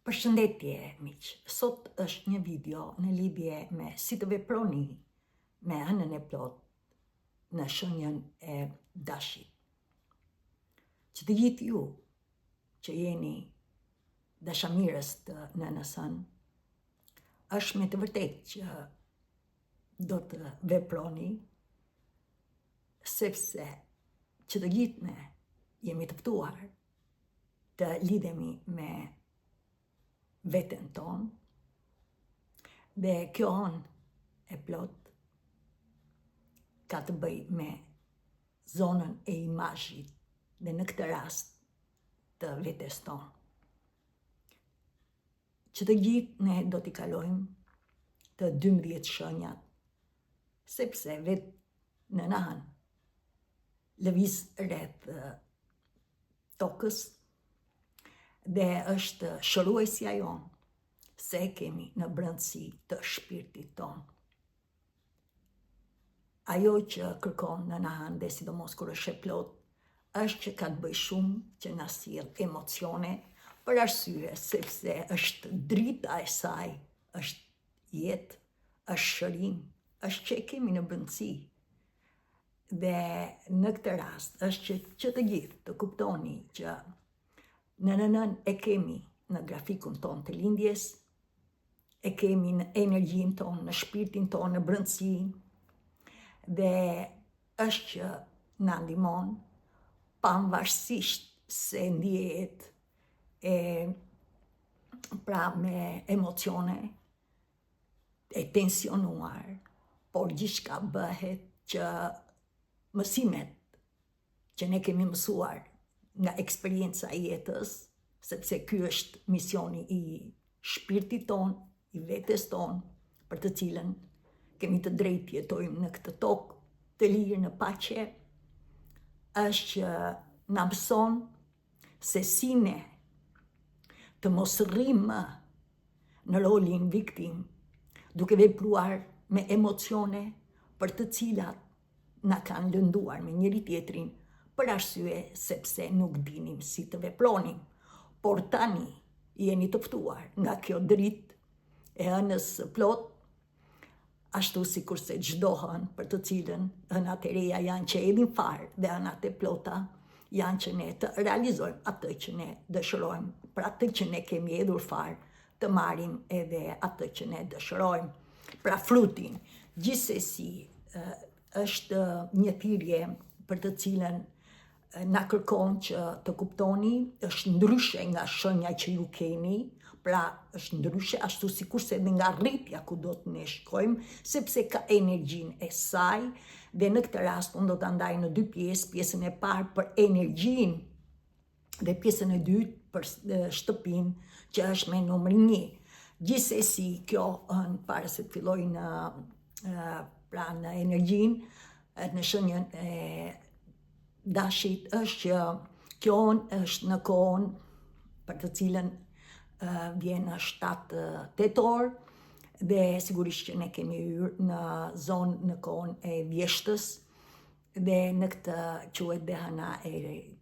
Përshëndetje, miq. Sot është një video në lidhje me si të veproni me hënën e plot në shenjën e dashit. Që të gjithë ju që jeni dashamirës të nënës sën, është me të vërtetë që do të veproni, sepse që të gjithë ne jemi të ftuar të lidhemi me veten tonë, dhe kjo hënë e plot ka të bëj me zonën e imazhit dhe në këtë rast të vetes tonë. Që të gjithë ne do t'i kalojmë të 12 shenjat, sepse vetë në nahën lëviz rreth tokës dhe është shëruesja jonë se kemi në brendësi të shpirtit tonë. Ajo që kërkon në nahën dhe sidomos kur është e plot, është që ka të bëj shumë që na sjell emocione, për arsye sepse është drita e saj, është jetë, është shërim, është që e kemi në brendësi. Dhe në këtë rast është që të gjithë të kuptoni që në nënën e kemi në grafikun tonë të lindjes, e kemi në energjin tonë, në shpirtin tonë, në brendësi, dhe është që na ndihmon pavarësisht se ndihet pra me emocione, e tensionuar, por gjithçka bëhet që mësimet që ne kemi mësuar nga eksperienca e jetës, sepse ky është misioni i shpirtit tonë, i vetes tonë, për të cilën kemi të drejtë jetojmë në këtë tokë të lirë në paqe, është që na mëson se si ne të mos rrimë në rolin viktim, duke vepruar me emocione për të cilat na kanë lënduar me njëri tjetrin, për arsye sepse nuk dinim si të vepronim. Por tani jeni të ftuar nga kjo dritë e hënës së plot, ashtu sikurse çdo hënë për të cilën hënat e reja janë që edhin fare dhe hënat e plota janë që ne të realizojmë atë që ne dëshirojmë, për atë që ne kemi edhur fare, të marrim edhe atë që ne dëshirojmë, pra frutin. Gjithsesi është një thirrje për të cilën na kërkon që të kuptoni, është ndryshe nga shenja që ju keni, pra është ndryshe ashtu sikurse edhe nga rritja ku do të ne shkojmë, sepse ka energjinë e saj, dhe në këtë rast unë do ta ndaj në dy pjesë, pjesën e parë për energjinë dhe pjesën e dytë për shtëpinë, që është me numrin 1. Gjithsesi kjo para se të filloj në energjinë, në shenjën e dashit, është që kjo është në kohën për të cilën vjen 7 tetor, dhe sigurisht që ne kemi hyrë në zonë në kohën e vjeshtës, dhe në këtë quhet dhe hëna e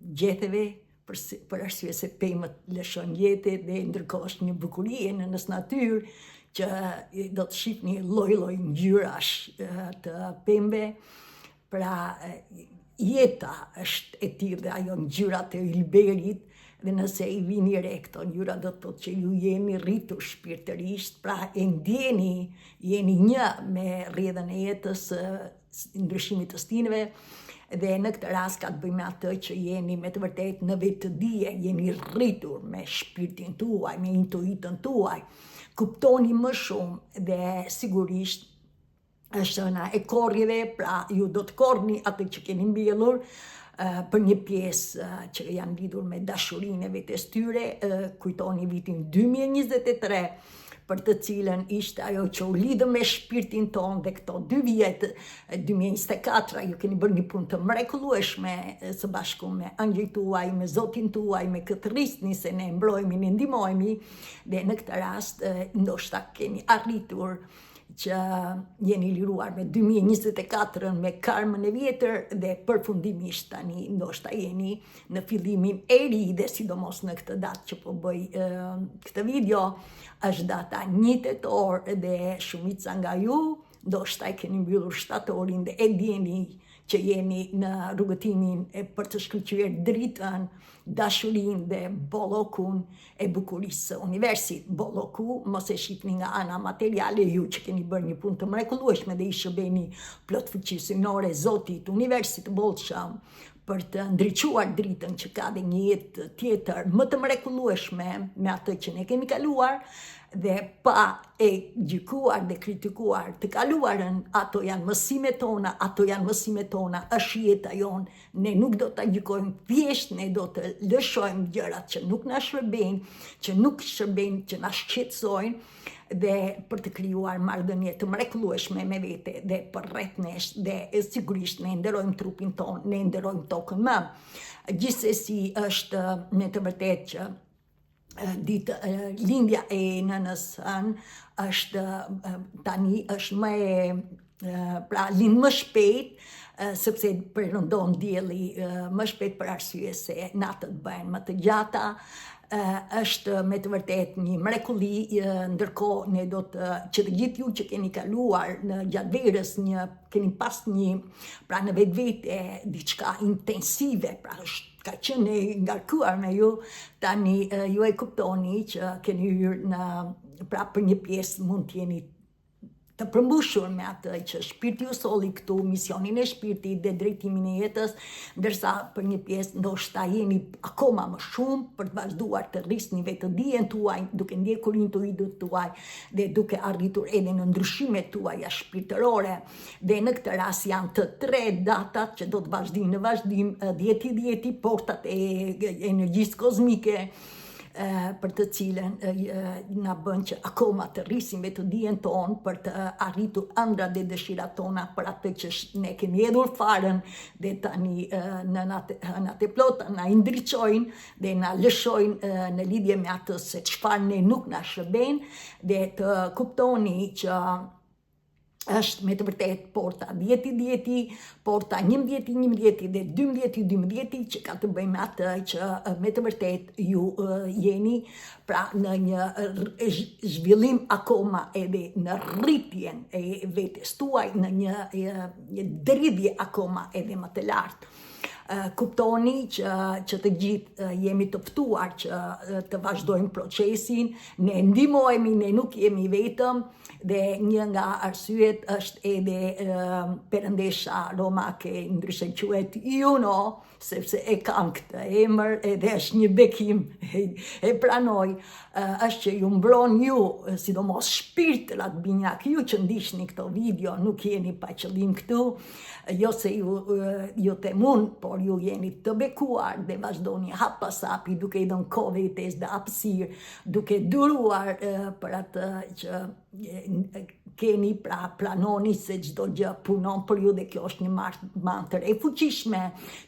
gjetheve, për arsye se pemët lëshon gjethe, dhe ndërkohë është një bukurie në natyrë që do të shihni lloj-lloj ngjyrash të pemëve, pra jeta është e tillë dhe ajo ngjyrat e ylberit, dhe nëse i vini re këto ngjyra do të thotë që ju jeni rritur shpirtërisht, pra e ndjeni, jeni një me rrjedhën e jetës, ndryshimit të stinëve, dhe në këtë rast ka të bëjë me atë që jeni me të vërtetë në vetëdije, jeni rritur me shpirtin tuaj, me intuitën tuaj, kuptoni më shumë, dhe sigurisht është hëna e korrjeve, pra ju do të korrni atë që keni mbjellur, për një pjesë që janë lidhur me dashurinë e vetes tyre. Kujtoni vitin 2023, për të cilën ishte ajo që u lidhë me shpirtin tonë, dhe këto 2 vjet, 2024, ju keni bërë një punë të mrekullueshme së bashku me angjëjt tuaj, me Zotin tuaj, me këtë rrisni se ne mbrojemi, ne ndihmojemi, dhe në këtë rast ndoshta keni arritur që jeni liruar me 2024 me karmën e vjetër dhe përfundimisht tani ndoshta jeni në fillimin e ri dhe sidomos në këtë datë që po bëj këtë video, është data 1 tetor dhe shumica nga ju ndoshta e keni mbyllur shtatorin dhe e djeni që jeni në rrugëtimin për të shkëlqyer dritën, dashurinë dhe bollokun e bukurisë së universit. Bolloku mos e shihni nga ana materiale, ju që keni bërë një punë të mrekullueshme dhe i shërbeni plot fuqi synore Zotit, universit bollshëm, për të ndriçuar dritën që ka dhe një jetë tjetër më të mrekullueshme me atë që ne kemi kaluar, dhe pa e gjykuar dhe kritikuar të kaluarën, ato janë mësimet tona, është jeta jonë, ne nuk do të gjykojmë thjesht, ne do të lëshojmë gjërat që nuk na shërbejnë, që na shqetësojnë dhe për të krijuar marrëdhënie të mrekullueshme me vete dhe për rreth nesh dhe sigurisht ne nderojmë trupin ton, ne nderojmë tokën më. Gjithsesi është me të vërtetë që lindja e nënës është tani është pra lind më shpejt, sepse përëndon dielli më shpejt për arsye se natët bëhen më të gjata. Është me të vërtet një mrekulli, ndërkohë ne do që të gjithë ju që keni kaluar në gjatë verës keni pas pra në vetvete diçka intensive, pra ka qenë e ngarkuar me ju, tani ju e kuptoni që keni hyrë pra për një pjesë mund të jeni të përmbushur me atë që shpirti ju solli këtu, misionin e shpirtit dhe drejtimin e jetës, ndërsa për një pjesë ndoshta jeni akoma më shumë për të vazhduar të rrisni vetë dijen tuaj, duke ndjekur intuitën tuaj dhe duke arritur edhe në ndryshimet tuaja shpirtërore. Dhe në këtë rast janë të 3 datat që do të vazhdojnë në vazhdim, 10-10, portat e energjisë kozmike, për të cilën na bën që akoma të rrisim vetë dijen tonë për të arritur ëndrat dhe dëshirat tona për atë që ne kemi hedhur farën dhe tani hënat e plota na ndriçojnë dhe na lëshojnë në lidhje me atë se çfarë ne nuk na shërbejnë dhe të kuptoni që është me të vërtet porta 10-10, porta 11-11 dhe 12-12 që ka të bëjmë atë që me të vërtet ju jeni pra në një zhvillim akoma edhe në rritjen e vetes tuaj, në një dridhje akoma edhe më të lartë. Kuptoni që të gjithë jemi të ftuar që të vazhdojmë procesin, ne ndihmohemi, ne nuk jemi vetëm dhe një nga arsyet është edhe perëndesha romake, ndryshe quhet Juno, sepse e kam këtë emër edhe është një bekim, e pranoj, është që ju mbron ju, sidomos shpirtrat binjak, ju që ndiqni këto video, nuk jeni pa qëllim këtu, jo se ju temun, por ju jeni të bekuar dhe vazhdoni hap pas hapi duke i dhënë kohë vetes dhe hapësirë, duke duruar për atë që keni, pra planoni se çdo gjë punon për ju dhe kjo është një mantër e fuqishme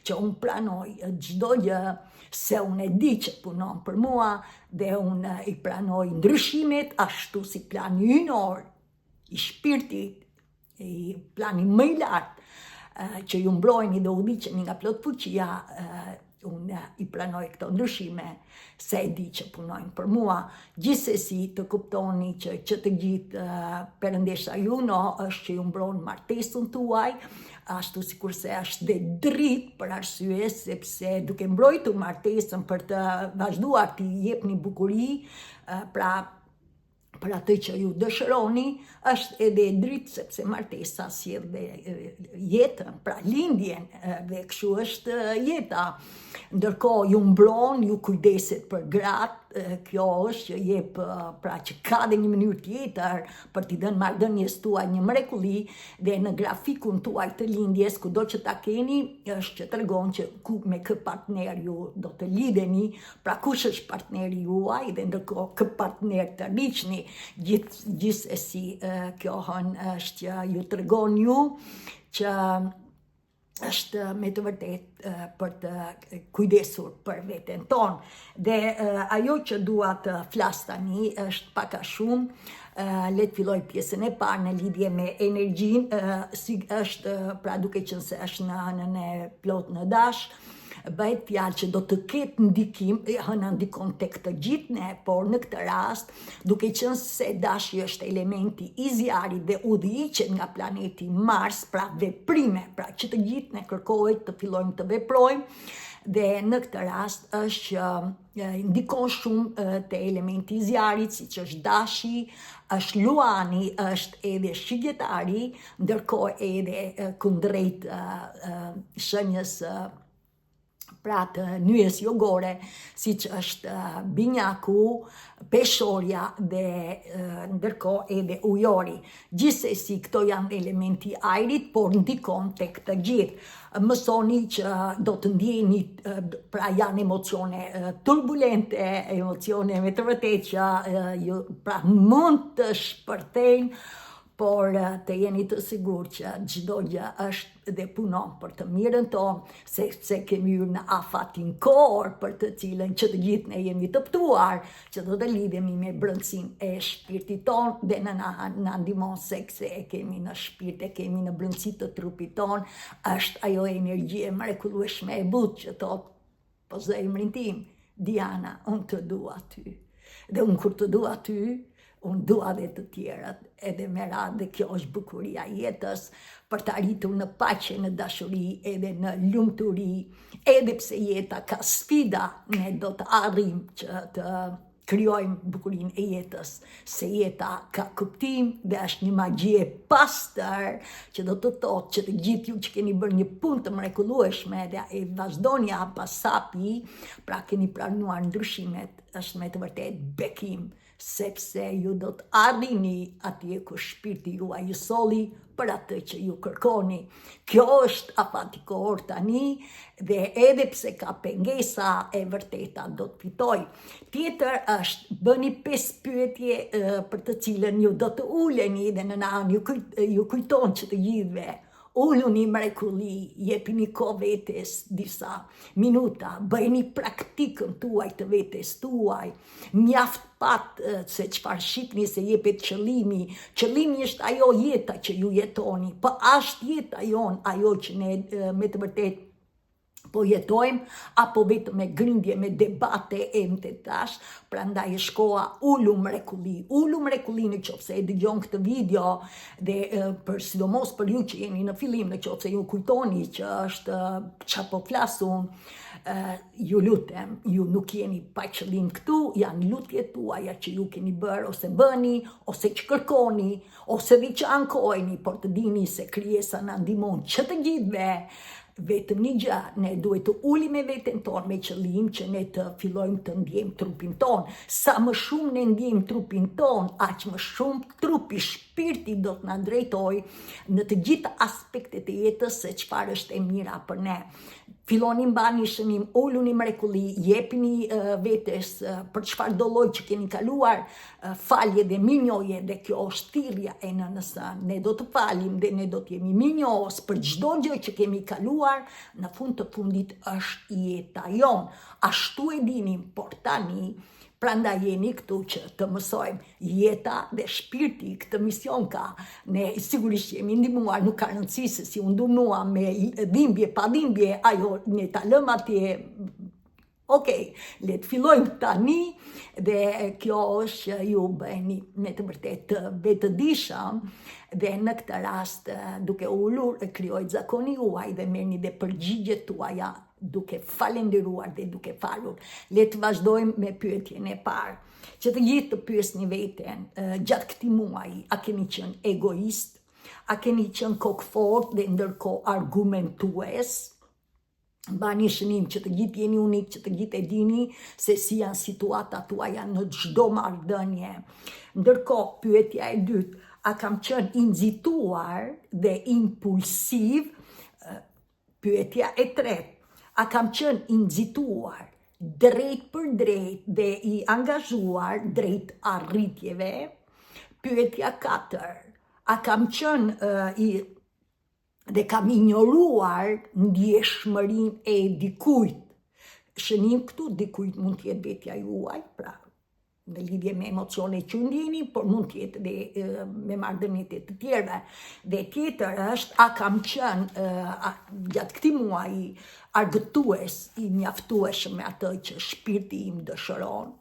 që unë pranoj çdo gjë se unë e di që punon për mua dhe unë i pranoj ndryshimet ashtu si plani ynor i shpirtit, i plani më i lartë që ju mbrojni dhe udhëhiqeni nga plot fuqia, unë i pranoj këto ndryshime se e di që punojnë për mua. Gjithsesi të kuptoni që të gjithë perëndesha Juno është që ju mbron martesën tuaj, ashtu sikurse është dhe dritë për arsye sepse duke mbrojtur martesën për të vazhduar të jepni bukuri, pra për atë që ju dëshironi, është edhe dritë sepse martesa sjell dhe jetën, pra lindjen dhe kështu është jeta. Ndërkohë ju mbron, ju kujdeset për gratë, kjo është që jep, pra që ka dhe një mënyrë tjetër për t'i dhënë marrëdhënies tuaj një mrekulli dhe në grafikun tuaj të lindjes, kudo që ta keni, është që tregon që me kë partner ju do të lidheni, pra kush është partneri juaj dhe ndërkohë kë partner të ndiqni. Gjithsesi kjo është që ju tregon ju që është me të vërtet për të kujdesur për veten tonë. Dhe ajo që dua të flas tani është pak a shumë, le të filloj pjesën e parë në lidhje me energjinë, si është pra duke qenë se është në anën e plot në dash, bëhet fjalë që do të ketë ndikim, hëna ndikon tek të gjithë ne, por në këtë rast, duke qenë se dashi është elementi i zjarit dhe udhëhiqet nga planeti Mars, pra veprime, pra që të gjithë ne kërkohet të fillojmë të veprojmë, dhe në këtë rast është që ndikon shumë te elementi i zjarit, siç është dashi, është luani, është edhe shigjetari, ndërkohë edhe kundrejt shenjës pra të nyjes jogore, si që është binjaku, peshorja dhe ndërkohë edhe ujori. Gjithsesi këto janë elementi ajrit, por ndikon tek të gjithë. Mësoni që do të ndjeni, pra janë emocione turbulente, emocione me të vërtetë që pra mund të shpërthejnë, por të jeni të sigur që çdo gjë është dhe punon për të mirën tonë, sepse kemi hyrë në afatin kohor për të cilën që të gjithë ne jemi të ftuar, që do të lidhemi me brendësinë e shpirtit tonë dhe na ndihmon sekse e kemi në shpirt, e kemi në brendësi të trupit tonë, është ajo energji e mrekullueshme e butë që thot, po zemrin tim, Diana, unë të dua ty. Dhe unë kur të dua ty, unë dua dhe të tjerët, edhe me radhë, dhe kjo është bukuria jetës, për të arritur në paqe, në dashuri, edhe në lumturi, edhe pse jeta ka sfida, ne do të arrim që të krijojmë bukurinë e jetës, se jeta ka kuptim dhe është një magji e pastër, që do të thotë që të gjithë ju që keni bërë një punë të mrekullueshme dhe e vazhdoni pas sapi, pra keni pranuar ndryshimet, është me të vërtet bekim, sepse ju do të arrini atje ku shpirti juaj ju solli për atë që ju kërkoni. Kjo është afati kohor tani, dhe edhe pse ka pengesa, e vërteta do të fitoj. Tjetër është, bëni 5 pyetje për të cilën ju do të uleni dhe në anë ju kujton që të gjithëve. Ulluni mrekulli, jepini kohë vetes disa minuta, bëjni praktikën tuaj të vetes tuaj, mjaft pat se çfarë shihni se jepet qëllimi. Qëllimi është ajo jeta që ju jetoni, po është jeta jon ajo që ne me të vërtetë po jetojmë, apo vetëm me grindje, me debate e më të tash, prandaj është koha ullu mrekulli në qoftë se e dëgjon këtë video, dhe për sidomos për ju që jeni në fillim, në qoftë se ju kujtoni që është çfarë po flas unë, ju lutem, ju nuk jeni pa qëllim këtu, janë lutjet tuaja që ju keni bërë, ose bëni, ose që kërkoni, ose dhe që ankojni, por të dini se krijesa na ndihmon që të gjithëve. Vetëm një gjë, ne duhet të ulim me veten tonë me qëllim që ne të fillojmë të ndjejmë trupin tonë. Sa më shumë ne ndjejmë trupin tonë, aq më shumë trupi, shpirti do të na drejtojë në të gjitha aspektet e jetës se çfarë është e mira për ne. Filloni mbani shënim, ulluni mrekulli, jepini vetes për çfarë do lloj që keni kaluar, falje dhe mirënjohje, dhe kjo është thirrja e nënës. Ne do të falim dhe ne do të jemi mirënjohës për çdo gjë që kemi kaluar, në fund të fundit është jeta jon. Ashtu e dinim, por tani prandaj jeni këtu që të mësojmë jeta dhe shpirti këtë mision ka. Ne sigurisht jemi ndihmuar, nuk ka rëndësi se si u ndihmua me dhimbje, pa dhimbje, ajo ne ta lëm atje. Okej, le të fillojmë tani, dhe kjo është që ju bëheni me të vërtetë vetëdijshëm, dhe në këtë rast duke ulur krijojë zakonin juaj dhe merrni dhe përgjigjet tuaja duke falendëruar dhe duke falur. Le të vazhdojmë me pyetjen e parë. Që të gjithë të pyesni veten, gjatë këtij muaji, a keni qenë egoist? A keni qenë kokëfort dhe ndërkohë argumentues? Mbani shënim që të gjithë jeni unik, që të gjithë e dini se si janë situatat tuaja në çdo marrëdhënie. Ndërkohë, pyetja e dytë, a kam qenë i nxituar dhe impulsiv? Pyetja e tretë, a kam qenë i nxituar drejt për drejt dhe i angazhuar drejt arritjeve? Pyetja 4, a kam qenë dhe kam ignoruar ndjeshmërinë e dikujt. Shënim këtu, dikujt mund t'jetë vetja juaj, pra në lidhje me emocione që ndjeni, por mund t'jetë dhe me marrëdhëniet e të tjerëve. Dhe tjetër është, a kam qenë gjatë këtij muaji argëtues i mjaftueshëm me atë që shpirti im dëshiron.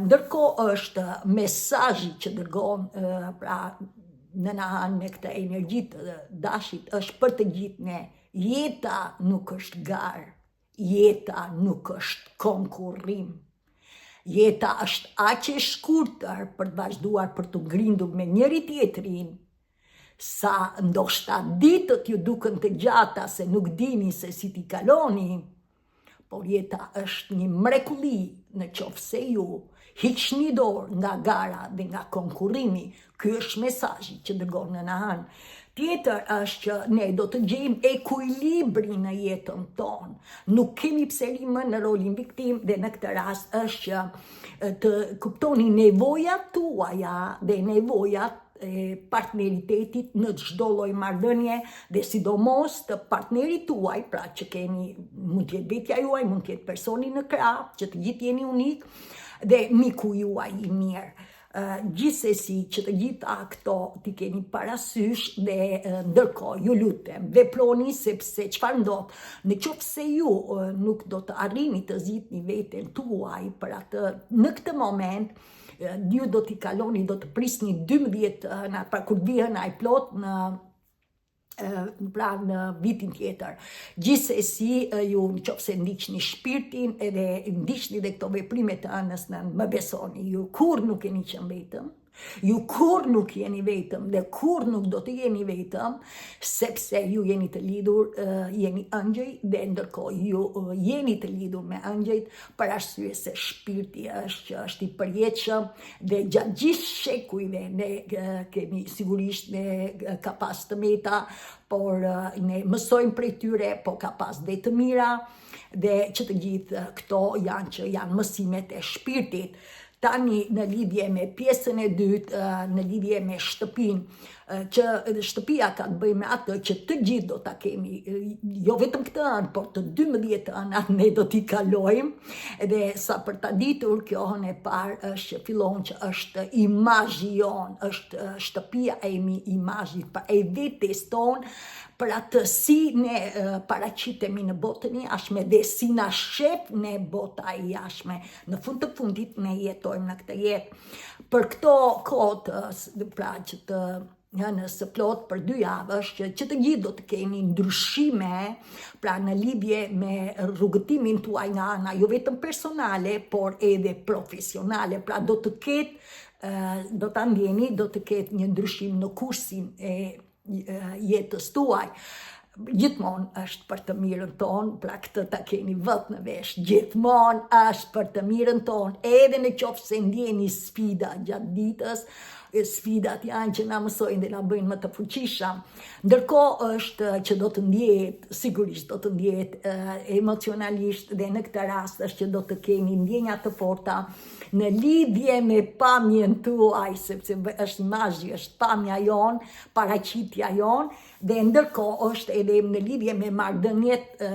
Ndërkohë është mesazhi që dërgon pra nëna Han me këtë energji të dashit është për të gjithë ne. Jeta nuk është garë, jeta nuk është konkurrim. Jeta është aq e shkurtër për të vazhduar për të ngrindur me njëri tjetrin, sa ndoshta ditët ju duken të gjata se nuk dini se si t'i kaloni, por jeta është një mrekulli në qoftë se ju hiqni dorë nga gara dhe nga konkurrimi. Ky është mesazhi që dërgon nëna Han. Tjetër është që ne do të gjejmë ekuilibrin në jetën tonë. Nuk kemi pse rrimë në rolin viktim dhe në këtë rast është që të kuptoni nevojat tuaja dhe nevojat e partneritetit në çdo lloj marrëdhënie dhe sidomos të partnerit tuaj, pra që keni, mund të jetë vetja juaj, mund të jetë personi në krah, që të gjithë jeni unik, dhe miku juaj i mirë. Gjithsesi që të gjitha këto t'i keni parasysh dhe ndërkohë ju lutem veproni, sepse çfarë ndodh, në qoftë se ju nuk do të arrini të zgjidhni veten tuaj për atë në këtë moment, ju do t'i kaloni, do të prisni 12 hëna, pra kur vihen ai plot pra në vitin tjetër. Gjithsesi ju nëse ndiqni shpirtin edhe ndiqni dhe këto veprime të anës nën, më besoni, ju kur nuk keni qenë vetëm, ju kur nuk jeni vetëm dhe kur nuk do të jeni vetëm, sepse ju jeni të lidhur, jeni ëngjëj dhe ndërkohë ju jeni të lidhur me ëngjëjt për arsye se shpirti është i përjetshëm dhe gjatë gjithë shekujve ne kemi sigurisht ne ka pas të meta, por ne mësojmë prej tyre, po ka pas dhe të mira dhe që të gjithë këto janë mësimet e shpirtit. Tani në lidhje me pjesën e dytë, në lidhje me shtëpinë, që shtëpia ka të bëjë me atë që të gjithë do ta kemi, jo vetëm këtë anë, por të 12 anët ne do t'i kalojmë, dhe sa për ta ditur kjo e parë është që fillon që është imazhi jon, është shtëpia e imazhit, pa e vetes tonë, për atë si ne paraqitemi në botën e jashtme dhe si na shep ne bota e jashtme. Në fund të fundit ne jetojmë në këtë jetë. Për këto kohë, pra që të së plot për 2 javësh, që të gjithë do të keni ndryshime, pra në lidhje me rrugëtimin tuaj nga ana jo vetëm personale, por edhe profesionale, pra do të ketë, do ta ndjeni, do të ketë një ndryshim në kursin e jetës tuaj. Gjithmonë është për të mirën tonë, pra këtë ta keni vët në vesh, gjithmonë është për të mirën tonë, edhe në qoftë se ndjeni sfida gjatë ditës, sfidat janë që na mësojnë dhe na bëjnë më të fuqishëm. Ndërkohë është që do të ndjehet, sigurisht do të ndjehet emocionalisht, dhe në këtë rast është që do të keni ndjenja të forta në lidhje me pamjen tuaj, sepse është imazhi, është pamja jon, paraqitja jon, dhe ndërkohë është edhe në lidhje me marrëdhëniet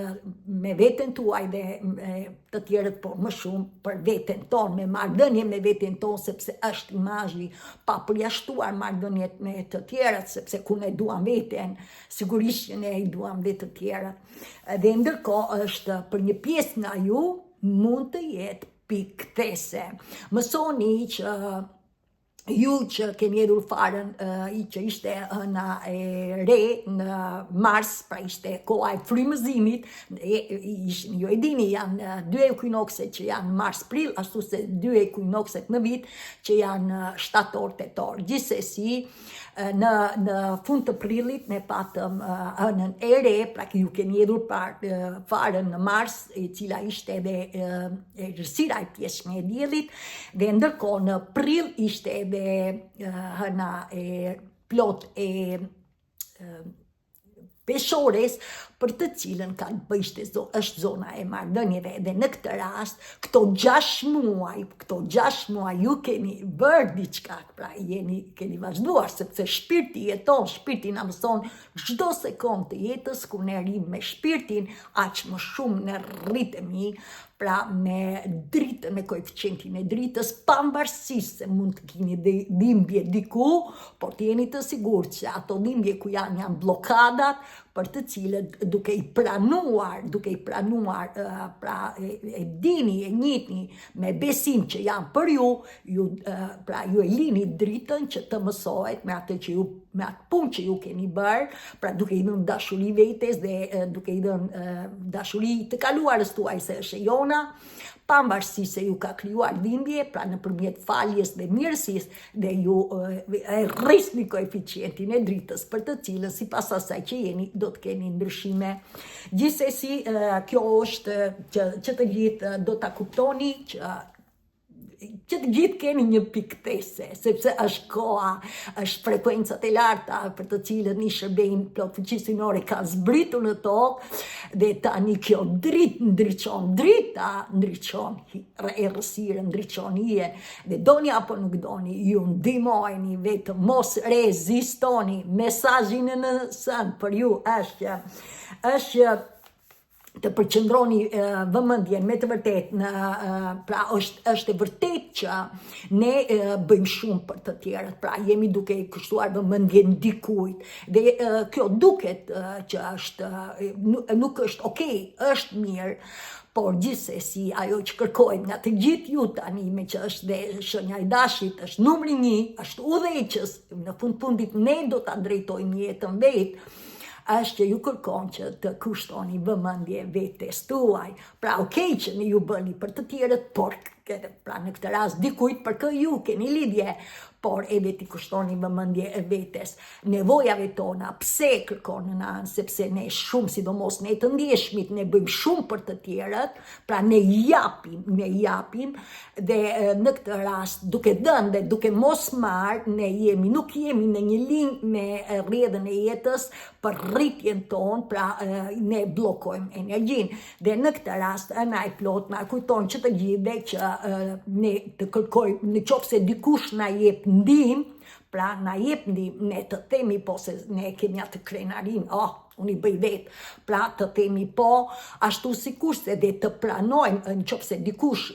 me veten tuaj dhe të tjerët, por më shumë për veten tonë, me marrëdhënie me veten tonë, sepse është imazhi, pa përjashtuar marrëdhëniet me të tjerët, sepse ku ne duam veten, sigurisht që ne i duam dhe të tjerët. Dhe ndërkohë është për një pjesë nga ju mund të jetë pikëthese. Mësoni që ju që keni hedhur farën, që ishte hëna e re në mars, pra ishte koha e frymëzimit, ju e dini, janë 2 ekuinokset që janë mars-prill, ashtu se 2 ekuinokset në vit që janë shtator-tetor. Gjithsesi, në fund të prillit ne patëm hënën e re, pra ju keni hedhur farën në mars, e cila ishte edhe errësira e pjesshme e diellit, dhe ndërkohë në prill ishte edhe hëna e plot e peshores, për të cilën ka të bëjshte është zona e marrëdhënieve. Dhe në këtë rast, këto 6 muaj ju keni bërë diçka, pra keni vazhduar, sepse shpirti jeton, shpirti na mëson çdo sekond të jetës ku ne rrim me shpirtin, aq më shumë ne rritemi, pra me dritën, me koeficientin e dritës, pavarësisht se mund të keni dhimbje diku, por të jeni të sigurt që ato dhimbje ku janë blokadat, për të cilët duke i pranuar, pra e dini, e njihni me besim që janë për ju e lini dritën që të mësohet me atë punë që ju keni bërë, pra duke i dhënë dashuri vetes dhe duke i dhënë dashuri të kaluarës tuaj se është e jona, pavarësisht se ju ka krijuar dhimbje, pra nëpërmjet faljes dhe mirësisë dhe ju e rrisni koeficientin e dritës për të cilën sipas asaj që jeni do të keni ndryshime. Gjithsesi, kjo është që të gjithë do ta kuptoni që të gjithë keni një pikë these, sepse është koha, është frekuencat e larta për të cilën një shërbim plot fuqisinore ka zbritur në tokë, dhe tani kjo dritë ndriçon drita, ndriçon errësirën, ndriçon hijen, dhe doni apo nuk doni, ju ndihmojeni, vetëm mos rezistoni. Mesazhi në sën për ju është të përqendroni vëmendjen me të vërtetë pra është e vërtetë që ne bëjmë shumë për të tjerët, pra jemi duke kushtuar vëmendjen dikujt, dhe kjo duket që nuk është okay, është mirë, por gjithsesi ajo që kërkojmë nga të gjithë ju tani, me që është dhe shenja e dashit, është numri 1, është udhëheqës, në fundit ne do ta drejtojmë jetën vetë, është që ju kërkon që të kushtoni vëmendje vetes tuaj. Pra okay që ne ju bëni për të tjerët, por pra në këtë rast dikujt për kë ju keni lidhje, por edhe ti kushtoni vëmendje vetes, nevojave tona. Pse kërkon në anë? Sepse ne shumë, sidomos ne të ndjeshmit, ne bëjmë shumë për të tjerët, pra ne japim, dhe në këtë rast duke dhënë dhe duke mos marrë, ne nuk jemi në një linjë me rrjedhën e jetës për rritjen tonë, pra ne bllokojmë energjinë. Dhe në këtë rast ana e plot na kujton që të gjithë që ne të kërkojmë, në qoftë se dikush na jep ndihmë, pra na jep ndihmë, ne të themi po, se ne kemi atë krenarin, unë i bëj vetë, pra të themi po, ashtu sikurse dhe të pranojmë, në qoftë se dikush,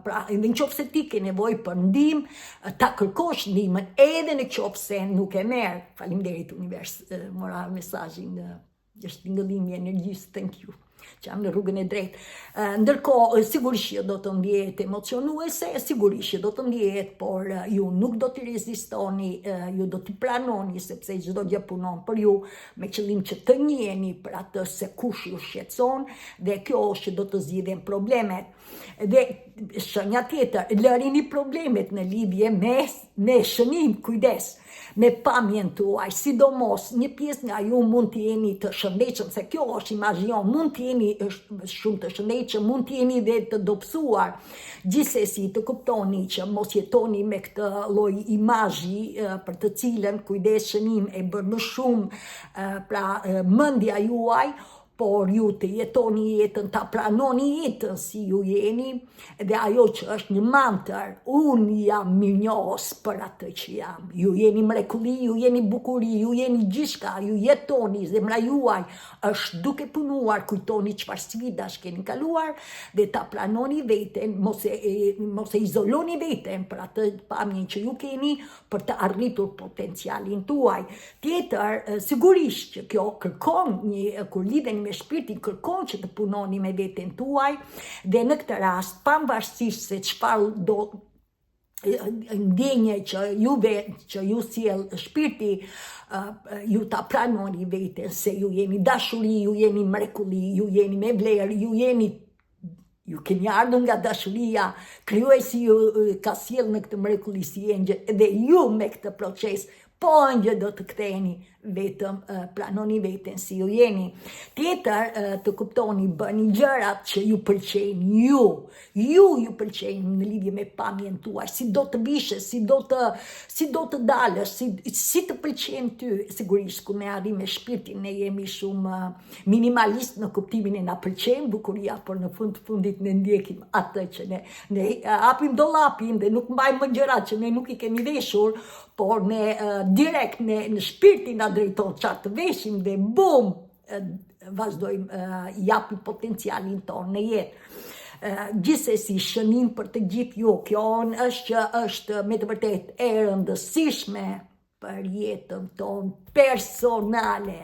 pra në qoftë se ti ke nevojë për ndihmë, ta kërkosh ndihmën, edhe në qoftë se nuk e merr. Faleminderit univers, mora mesazhin, është ngëllimi i energjisë, thank you, që jam në rrugën e drejtë. Ndërkohë, sigurisht që do të ndjehet emocionuese, sigurisht që do të ndjehet, por ju nuk do të rezistoni, ju do të pranoni, sepse çdo gjë punon për ju, me qëllim që të njiheni për atë se kush ju shqetëson, dhe kjo është që do të zgjidhen problemet. Dhe shenja tjetër, lërini problemet në lidhje me shënim, kujdes, me pamjen tuaj, sidomos një pjesë nga ju mund të jeni të shëndetshëm, se kjo është imazhion, mund të jeni shumë të shëndetshëm, mund të jeni dhe të dobësuar. Gjithsesi të kuptoni që mos jetoni me këtë lloj imazhi për të cilën kujdes shënim e bën më shumë, pra mendja juaj, por ju të jetoni jetën, ta pranoni jetën si ju jeni, dhe ajo që është një mantër, unë jam mirënjohës për atë që jam. Ju jeni mrekulli, ju jeni bukuri, ju jeni gjithçka, ju jetoni, zemra juaj është duke punuar, kujtoni çfarë sfidash keni kaluar, dhe ta pranoni veten, mos e izoloni veten për atë pamjen që ju keni për të arritur potencialin tuaj. Tjetër, sigurisht që kjo kërkon kur lidheni me shpirtin, kërkon që të punoni me veten tuaj, dhe në këtë rast, pavarësisht se çfarë do ndjenje që ju sjell shpirti, ju ta pranoni veten se ju jeni dashuri, ju jeni mrekulli, ju jeni me vlerë, ju keni ardhur nga dashuria, krijuesi ju ka sjell në këtë mrekulli si engjël, dhe ju me këtë proces po ëngjë do të ktheheni vetëm planoni veten si ju jeni. Tjetër, të kuptoni, bëni gjërat që ju pëlqejnë ju pëlqejnë në lidhje me pamjen tuaj, si do të vishesh, si do të dalësh, si të pëlqen ty. Sigurisht, kur ne arrim me shpirtin, ne jemi shumë minimalist në kuptimin e na pëlqen bukuria, por në fundit ne ndjekim atë që ne hapim dollapin dhe nuk mbajmë gjërat që ne nuk i kemi veshur, por ne direkt në shpirtin na drejton çfarë të veshim dhe bum, vazhdojmë japim potencialin tonë në jetë. Gjithsesi, shënim për të gjithë ju, kjo është që është me të vërtet e rëndësishme për jetën tonë personale.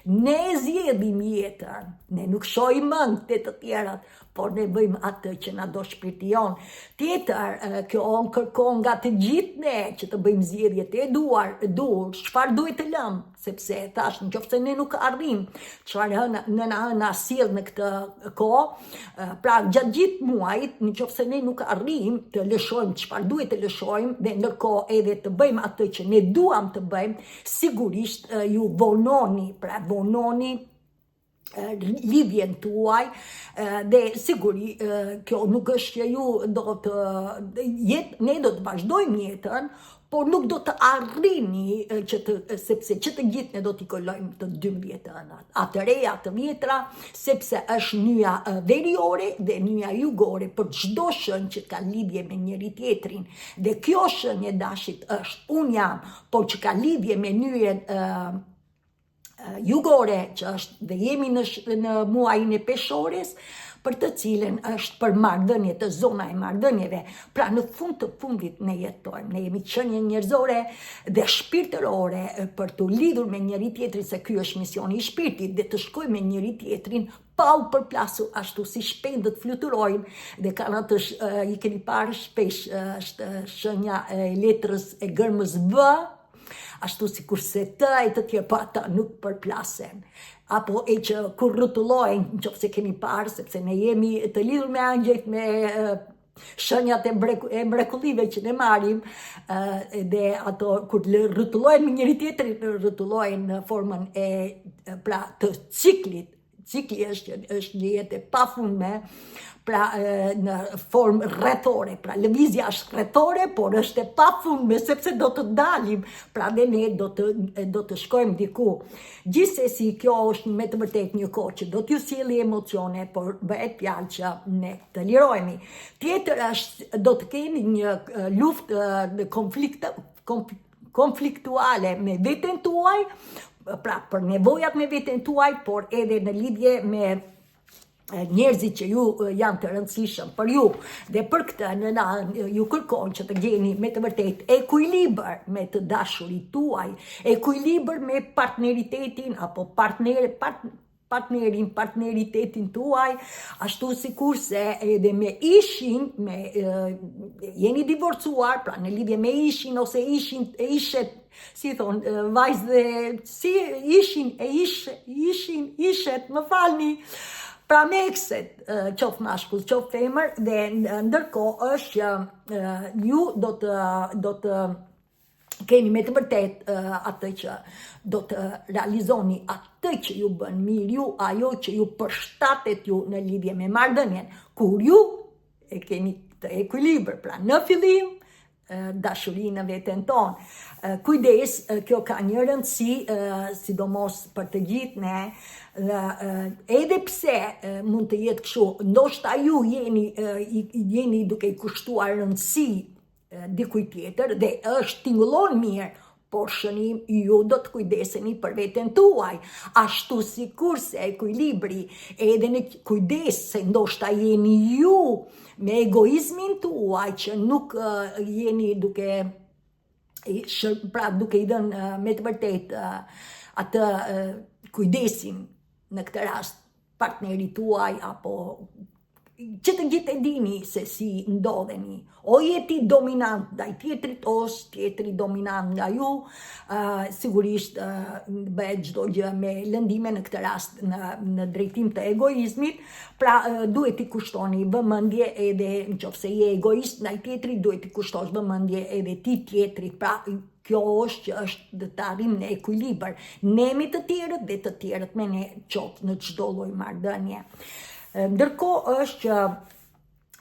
Ne zgjedhim jetën, ne nuk shohim mend të tjerat, por ne bëjmë atë që na do shpirti jon. Tjetër, kjo kërkon nga të gjithë ne që të bëjmë zgjedhjet e dur, çfarë duhet të lëm, sepse thash, nëse ne nuk arrim çfarë nëna sjell në këtë kohë, pra gjatë gjithë muajit, nëse ne nuk arrim të lëshojmë çfarë duhet të lëshojmë dhe ndërkohë edhe të bëjmë atë që ne duam të bëjmë, sigurisht ju vononi lidhjen tuaj dhe siguri kjo nuk është që ju ne do të vazhdojmë jetën, por nuk do të arrini sepse që të gjithë ne do t'i kolojmë të 12 ënat, atë reja, të vjetra, sepse është nyja veriore dhe nyja jugore për çdo shenjë që ka lidhje me njëri tjetrin. Dhe kjo shenjë e dashit është unë jam, por që ka lidhje me nyjen jugore, që është dhe jemi në muajin e peshores, për të cilën është për marrëdhënie, të zona e marrëdhënieve. Pra në fund të fundit ne jetojmë, ne jemi qenie njerëzore dhe shpirtërore për të lidhur me njëri tjetrin, se ky është misioni i shpirtit, dhe të shkojmë me njëri tjetrin pa u përplasur ashtu si shpendët fluturojnë dhe kanë atë i keni parë shpesh, është shenja e letrës e gërmës V, ashtu si kurse të e të tjerë, pa ata nuk përplasen. Apo e që kur rrotulojnë, nëse keni parë, sepse ne jemi të lidhur me angjëjt, me shenjat e mrekullive që ne marrim, dhe ato kur rrotulojnë me njëri tjetrin, rrotulojnë në formën pra të ciklit. Cikli është një jetë e pafundme, pra në formë rrethore, pra lëvizja është rrethore, por është e pafundme sepse do të dalim, pra dhe ne do të shkojmë diku. Gjithsesi, kjo është me të vërtet një kohë që do t'ju sjellë emocione, por bëhet fjalë që ne të lirohemi. Tjetër është, do të keni një luftë konfliktuale me veten tuaj, pra për nevojat me veten tuaj, por edhe në lidhje me njerëzit që ju janë të rëndësishëm për ju. Dhe për këtë ju kërkon që të gjeni me të vërtet ekuilibër me të dashurit tuaj, ekuilibër me partneritetin apo partneritetin tuaj, ashtu sikurse edhe me ishin, jeni divorcuar, pra në lidhje me ishin ose ishet, si thonë, vajzë dhe si ishet, më falni, pra me ekset, qoftë mashkull, qoftë femër, dhe ndërkohë është që ju do të keni me të vërtet atë që do të realizoni atë që ju bën mirë ju, ajo që ju përshtatet ju në lidhje me marrëdhënien, kur ju e keni të ekuilibër, pra në fillim dashurinë në veten tonë. Kujdes, kjo ka një rëndësi, sidomos për të gjithë ne, edhe pse mund të jetë kështu, ndoshta ju jeni duke i kushtuar rëndësi dikujt tjetër dhe është tingëllon mirë, por shënim ju do të kujdeseni për veten tuaj, ashtu sikurse ekuilibri edhe në kujdes se ndoshta jeni ju me egoizmin tuaj që nuk jeni duke i dhënë me të vërtet atë kujdesin në këtë rast partnerit tuaj apo që të gjithë e dini se si ndodheni. O jeti dominant ndaj tjetrit, ose tjetri dominant nga ju, sigurisht bëhet çdo gjë me lëndime, në këtë rast në drejtim të egoizmit, pra duhet i kushtoni vëmendje edhe nëse je egoist ndaj tjetrit, duhet i kushtosh vëmendje edhe ti tjetrit, pra kjo është që është dhe të arrim në ekuilibër, ne me të tjerët dhe të tjerët me ne qoftë në çdo lloj marrëdhënie. Ndërkohë është që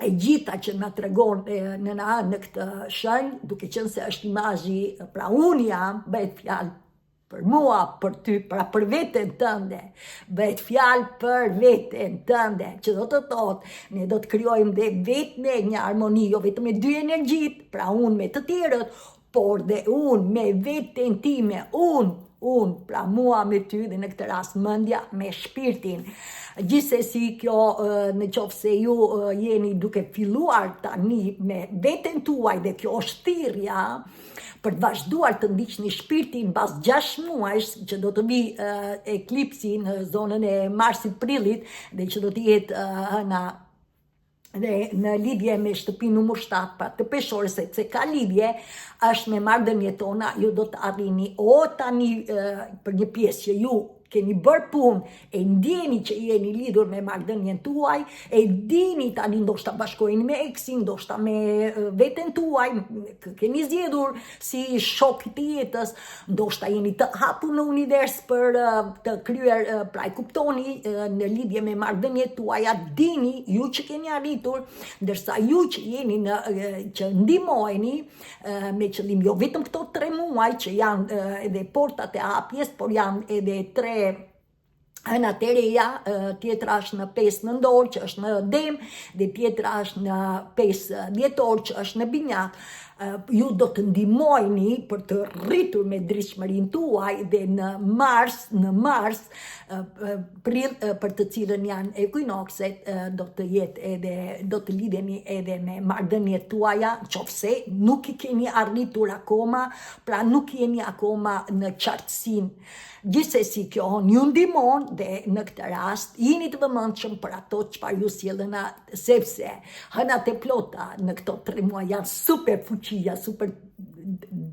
e gjitha që na tregon në këtë shenjë, duke qenë se është imazhi, pra unë jam, bëhet fjalë për mua, për ty, pra për veten tënde, bëhet fjalë për veten tënde, që do të thotë, ne do të krijojmë dhe vetëm një armoni, jo vetëm me dy energjit, pra unë me të tjerët, por dhe unë me veten time, unë, pra mua me ty, dhe në këtë rast mendja me shpirtin. Gjithsesi kjo, në qoftë se ju jeni duke filluar tani me veten tuaj, dhe kjo është thirrja për të vazhduar të ndiqni shpirtin mbas 6 muajsh që do të vi eklipsi në zonën e marsit-prillit, dhe që do të jetë dhe në lidhje me shtëpi numër 7, pra të peshorës, sepse ka lidhje, është me marrëdhëniet tona, ju do të arrini o tani për një pjesë që ju keni bërë punë, e ndjeni që jeni lidhur me marrëdhënien tuaj, e dini tani ndoshta bashkoheni me eksin, ndoshta me veten tuaj, keni zgjedhur si shok të jetës, ndoshta jeni të hapur në univers për të kryer, pra e kuptoni në lidhje me marrëdhëniet tuaja, dini ju që keni arritur, ndërsa ju që jeni që ndihmojeni me qëllim jo vetëm këto 3 muaj që janë edhe portat e hapjes, por janë edhe 3 hënat e reja, tjetra është në 5 nëntor që është në Dem, dhe tjetra është në 5 dhjetor që është në Binjak. Ju do të ndihmojni për të rritur me drejtshmërinë tuaj, dhe në mars, prill, për të cilën janë ekuinokset, do të jetë edhe, do të lidheni edhe me marrëdhëniet tuaja, nëse nuk i keni arritur akoma, pra nuk jeni akoma në qartësinë. Gjithsesi kjo ju ndihmon, dhe në këtë rast jeni të vëmendshëm për ato çfarë ju sjellën, sepse hënat e plota në këto 3 muaj janë super fuqia, super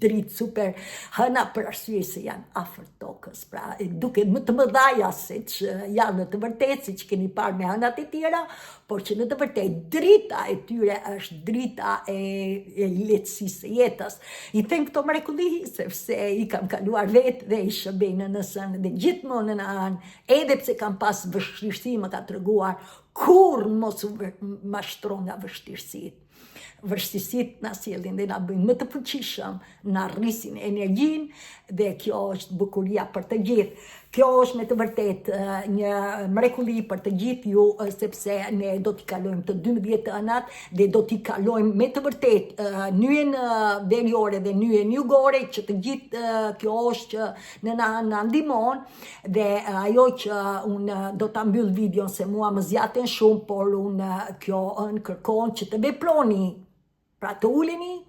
dritë, super hëna, për arsye se janë afër tokës, pra duke më të mëdhaja se që janë në të vërtetë, siç keni parë me hënat e tjera, por që në të vërtetë drita e tyre është drita e lehtësisë së jetës. I them këto mrekulli sepse i kam kaluar vetë dhe i shërbej në nësën, dhe gjithmonë në anë, edhe pse kam pas vështirësi, më ka treguar kur mos u mashtron nga vështirësitë. Vështirësitë na sjellin dhe na bëjnë më të fuqishëm, na rrisin energjinë, dhe kjo është bukuria për të gjithë. Kjo është me të vërtetë një mrekulli për të gjithë ju, sepse ne do t'i kalojmë të 12 ënat, dhe do t'i kalojmë me të vërtetë nyjen veriore dhe nyjen jugore, që të gjithë kjo është që na ndihmon, dhe ajo që unë do ta mbyll videon se mua më zjaten shumë, por unë kjo kërkon që të veproni, pra të uleni,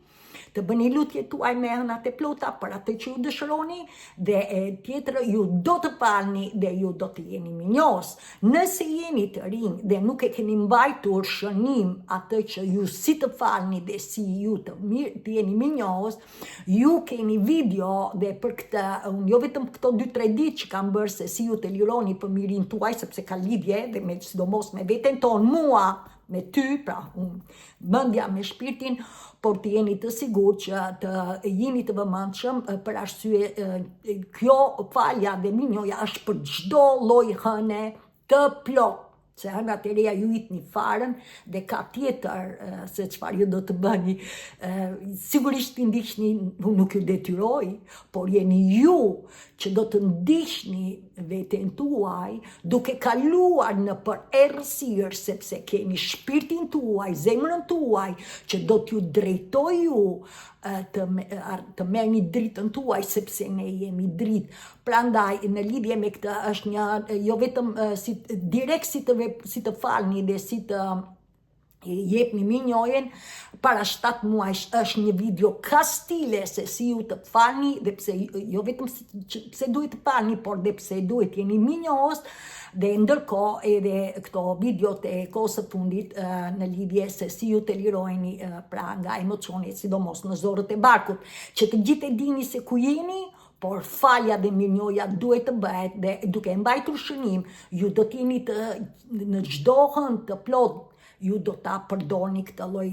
të bëni lutjet tuaj me hënat e plota për atë që ju dëshironi, dhe tjetër ju do të falni dhe ju do të jeni minjos. Nëse jeni të rinj dhe nuk e keni mbajtur shënim atë që ju si të falni dhe si ju të jeni minjos, ju keni video, dhe për këtë, jo vetëm këto 2-3 ditë që kam bërë se si ju të lironi për mirin tuaj, sepse ka lidhje dhe me sidomos me veten tonë, mua, me ty, pra mendja me shpirtin, por të jeni të sigurt që të jeni të vëmendshëm, për arsye kjo falja dhe minjoja është për çdo lloj hëne të plot. Se hënat e reja ju itni farën, dhe ka tjetër se çfarë ju do të bëni. Sigurisht të ndiqni, nuk ju detyroj, por jeni ju që do të ndiqni veten tuaj, duke kaluar në për errësirë, sepse keni shpirtin tuaj, zemrën tuaj, që do t'ju drejtoj ju të merrni dritën tuaj, sepse ne jemi dritë. Prandaj në lidhje me këtë është një, jo vetëm direkt si të falni dhe si të jepni minjojen para 7 muajsh. Është një video kastile se si ju të falni dhe pse jo vetëm pse duhet të falni, por dhe pse duhet jeni minjos. Dhe ndërkohë edhe këto videot e kohës së fundit në lidhje se si ju të lirojni pra nga emocionet, sidomos në zorët e barkut, që të gjithë e dini se ku jeni, por falja dhe mirënjohja duhet të bëhet dhe duke mbajtur shënim, ju do t'jeni në çdo hënë të plot, ju do ta përdorni këtë lloj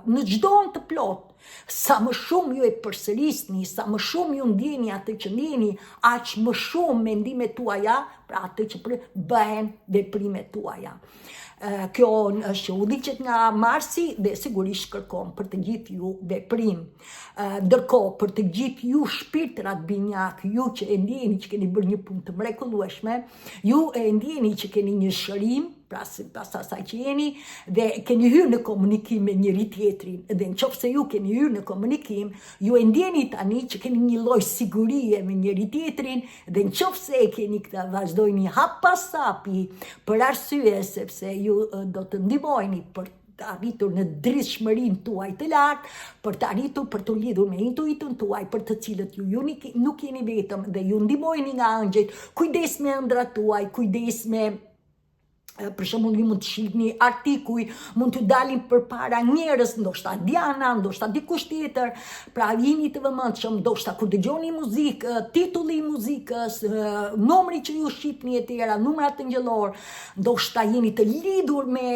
në çdo hënë të plot. Sa më shumë ju e përsërisni, sa më shumë ju ndjeni atë që ndjeni, aq më shumë mendimet tuaja, pra atë që bëhen veprimet tuaja. Kjo është udhëheqet nga Marsi dhe sigurisht kërkon për të gjithë ju veprim. Ndërkohë, për të gjithë ju shpirtrat binjak, ju që e ndjeni që keni bërë një punë të mrekullueshme, ju e ndjeni që keni një shërim, pra pas asaj që jeni, dhe keni hyrë në komunikim me njëri tjetrin. Dhe nëse ju keni hyrë në komunikim, ju e ndjeni tani që keni një lloj sigurie me njëri tjetrin, dhe nëse keni këtë, vazhdojni hap pas hapi, për arsye sepse ju do të ndihmojeni për të arritur në drejtshmërinë tuaj të lartë, për të arritur për të lidhur me intuitën tuaj, për të cilët ju nuk jeni vetëm dhe ju ndihmojeni nga angjëjt. Kujdes me ëndrat tuaj, kujdes me për shembull, ju mund të shihni artikuj, mund të dalin përpara njerëz, ndoshta Diana, ndoshta dikush tjetër, pra jeni të vëmendshëm, ndoshta kur dëgjoni muzikë, titulli i muzikës, numri që ju shihni e tjera, numrat të ngjëllor, ndoshta jeni të lidhur me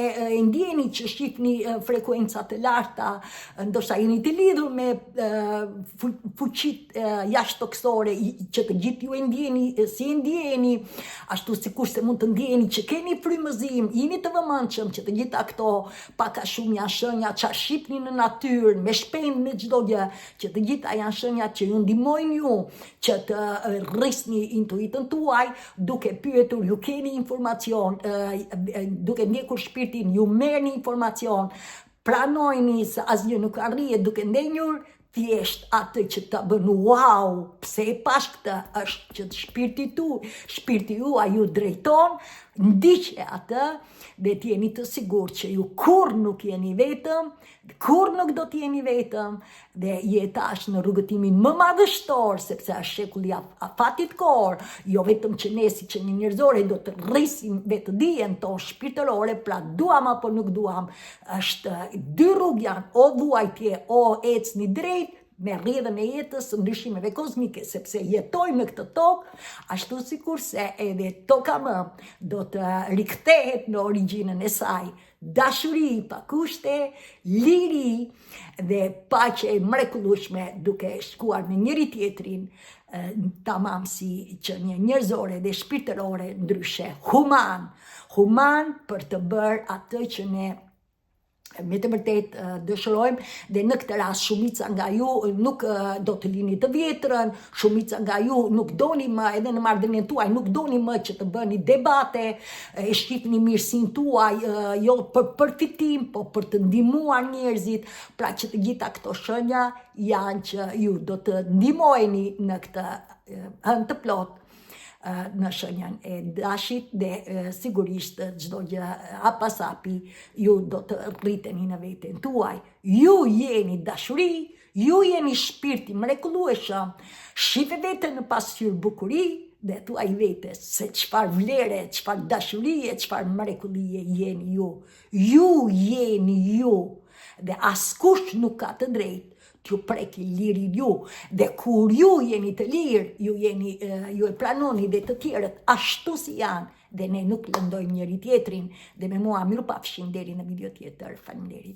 ndjeni që shihni frekuenca të larta, ndoshta jeni të lidhur me fuqitë jashtëtoksore që të gjithë ju e ndjeni, si e ndjeni, ashtu sikurse mund të ndjeni që keni frymëzim, jeni të vëmendshëm që të gjitha këto pak a shumë janë shenja që shihni në natyrë, me shpend me çdo gjë, që të gjitha janë shenja që ju ndihmojnë ju që të rrisni intuitën tuaj, duke pyetur, ju keni informacion, duke ndjekur shpirtin, ju merrni informacion, pranojni se asgjë nuk arrihet duke ndenjur, thjesht atë që të bën wow, pse e pash këtë, është që shpirti juaj ju drejton, ndiqe atë dhe t'jeni të sigurt që ju kur nuk jeni vetëm, kur nuk do t'jeni vetëm, dhe jeta është në rrugëtimin më madhështor, sepse është shekulli afatit kor, jo vetëm që ne si që një njerëzore do të rrisim vetë dijen tonë shpirtërore, pra duam apo nuk duam, është dy rrugë janë, o vuajtje, o ecni drejt, me rrjedhën e jetës, ndryshimeve kozmike, sepse jetojmë në këtë tokë, ashtu sikurse edhe toka më do të rikthehet në origjinën e saj. Dashuri pa kushte, liri dhe paqe e mrekullueshme duke shkuar me njëri tjetrin, tamam si që një njerëzore dhe shpirtërore, ndryshe human për të bërë atë që ne me të vërtet dëshirojmë, dhe në këtë rast shumica nga ju nuk do të lini të vjetrën, shumica nga ju nuk doni më, edhe në marrëdhënien tuaj nuk doni më që të bëni debate, e shihni mirësinë tuaj, jo për përfitim, po për të ndihmuar njerëzit, pra që të gjitha këto shenja janë që ju do të ndihmojeni në këtë hënë të plot, në shenjën e dashit dhe sigurisht çdo gjë pas hapi ju do të rriteni në veten tuaj. Ju jeni dashuri, ju jeni shpirti mrekullueshëm, shife veten në pasqyrë bukuri dhe thuaj vetes se çfarë vlere, çfarë dashurie, çfarë mrekullie jeni ju. Ju jeni ju dhe askush nuk ka të drejtë t'ju preki lirin ju, dhe kur ju jeni të lirë, ju e pranoni dhe të tjerët ashtu si janë, dhe ne nuk lëndojmë njëri tjetrin, dhe me mua mirupafshim deri në video tjetër. Faleminderit.